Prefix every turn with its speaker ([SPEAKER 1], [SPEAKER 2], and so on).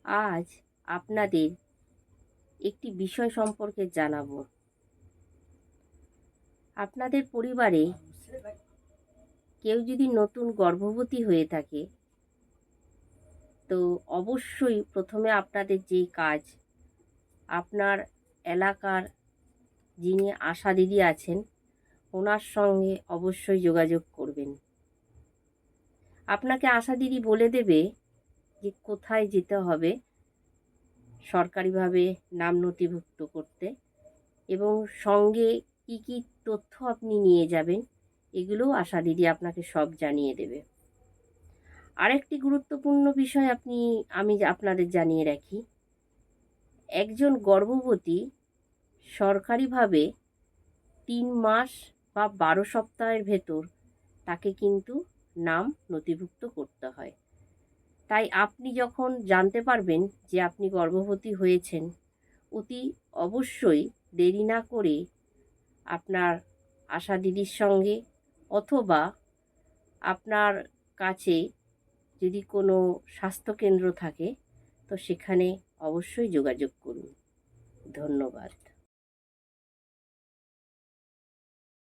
[SPEAKER 1] আজ আপনাদের একটি বিষয় সম্পর্কে জানাবো। আপনাদের পরিবারে কেউ যদি নতুন গর্ভবতী হয়ে থাকে, তো অবশ্যই প্রথমে আপনাদের যে কাজ, আপনার এলাকার যিনি আশা দিদি আছেন ওনার সঙ্গে অবশ্যই যোগাযোগ করবেন। আপনাকে আশা দিদি বলে দেবে যে কোথায় যেতে হবে সরকারিভাবে নাম নথিভুক্ত করতে, এবং সঙ্গে কি কি তথ্য আপনি নিয়ে যাবেন এগুলোও আশা দিদি আপনাকে সব জানিয়ে দেবে। আরেকটি গুরুত্বপূর্ণ বিষয় আমি আপনাদের জানিয়ে রাখি, একজন গর্ভবতী সরকারিভাবে 3 মাস বা 12 সপ্তাহের ভেতর তাকে কিন্তু নাম নথিভুক্ত করতে হয়। তাই আপনি যখন জানতে পারবেন যে আপনি গর্ভবতী হয়েছেন, অতি অবশ্যই দেরি না করে আপনার আশা দিদির সঙ্গে অথবা আপনার কাছে যদি কোনো স্বাস্থ্যকেন্দ্র থাকে তো সেখানে অবশ্যই যোগাযোগ করুন। ধন্যবাদ।